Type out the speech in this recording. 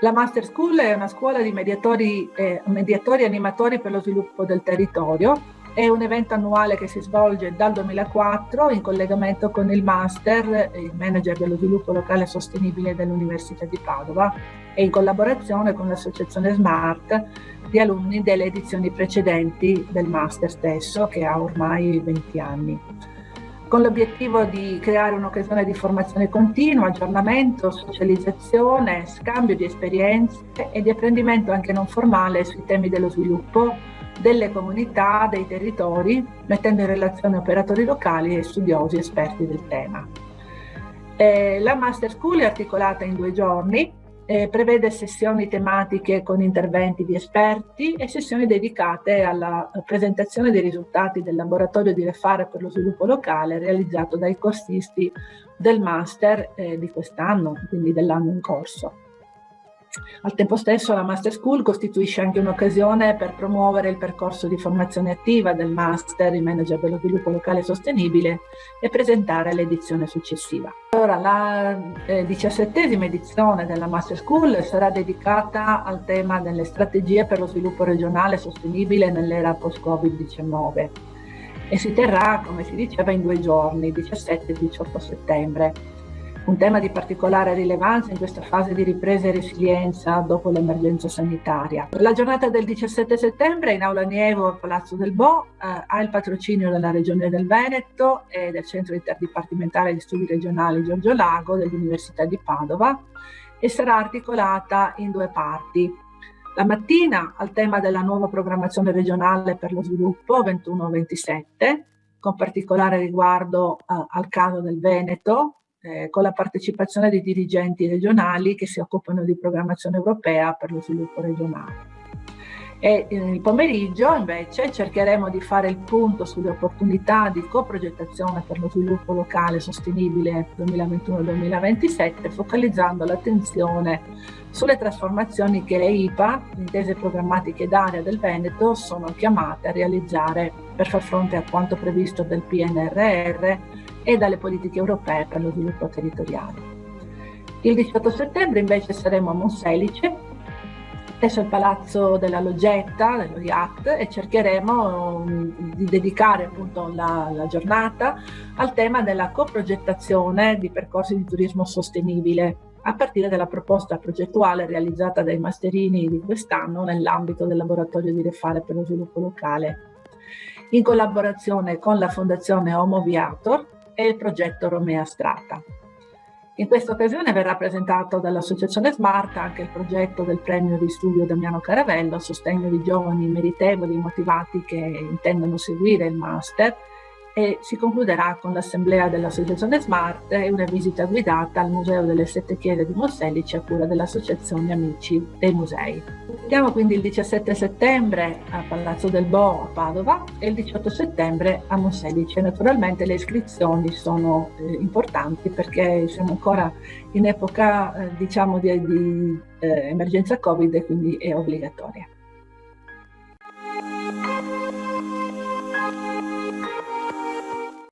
La Master School è una scuola di mediatori e animatori per lo sviluppo del territorio. È un evento annuale che si svolge dal 2004 in collegamento con il Master, il Manager dello Sviluppo Locale Sostenibile dell'Università di Padova, e in collaborazione con l'associazione Smart di alunni delle edizioni precedenti del Master stesso, che ha ormai 20 anni. Con l'obiettivo di creare un'occasione di formazione continua, aggiornamento, socializzazione, scambio di esperienze e di apprendimento anche non formale sui temi dello sviluppo delle comunità, dei territori, mettendo in relazione operatori locali e studiosi esperti del tema. La Master School è articolata in 2 giorni, prevede sessioni tematiche con interventi di esperti e sessioni dedicate alla presentazione dei risultati del laboratorio di Refare per lo sviluppo locale realizzato dai corsisti del Master di quest'anno, quindi dell'anno in corso. Al tempo stesso la Master School costituisce anche un'occasione per promuovere il percorso di formazione attiva del Master in Manager dello Sviluppo Locale Sostenibile e presentare l'edizione successiva. Allora, la 17ª edizione della Master School sarà dedicata al tema delle strategie per lo sviluppo regionale sostenibile nell'era post-Covid-19 e si terrà, come si diceva, in 2 giorni, 17 e 18 settembre. Un tema di particolare rilevanza in questa fase di ripresa e resilienza dopo l'emergenza sanitaria. La giornata del 17 settembre in Aula Nievo al Palazzo del Bo ha il patrocinio della Regione del Veneto e del Centro Interdipartimentale di Studi Regionali Giorgio Lago dell'Università di Padova e sarà articolata in 2 parti. La mattina al tema della nuova programmazione regionale per lo sviluppo 21-27, con particolare riguardo al caso del Veneto, con la partecipazione di dirigenti regionali che si occupano di programmazione europea per lo sviluppo regionale. E il pomeriggio invece cercheremo di fare il punto sulle opportunità di coprogettazione per lo sviluppo locale sostenibile 2021-2027, focalizzando l'attenzione sulle trasformazioni che le IPA, le intese programmatiche d'area del Veneto, sono chiamate a realizzare per far fronte a quanto previsto dal PNRR e dalle politiche europee per lo sviluppo territoriale. Il 18 settembre invece saremo a Monselice, presso il Palazzo della Loggetta, dello IAT, e cercheremo di dedicare appunto la giornata al tema della coprogettazione di percorsi di turismo sostenibile, a partire dalla proposta progettuale realizzata dai masterini di quest'anno nell'ambito del laboratorio di Refare per lo sviluppo locale, in collaborazione con la Fondazione Homo Viator e il progetto Romea Strata. In questa occasione verrà presentato dall'Associazione Smart anche il progetto del premio di studio Damiano Caravello a sostegno di giovani meritevoli e motivati che intendono seguire il Master, e si concluderà con l'assemblea dell'Associazione Smart e una visita guidata al Museo delle Sette Chiese di Monselice a cura dell'Associazione Amici dei Musei. Vediamo quindi il 17 settembre a Palazzo del Bo a Padova e il 18 settembre a Monselice. Naturalmente le iscrizioni sono importanti perché siamo ancora in epoca diciamo di emergenza Covid e quindi è obbligatoria.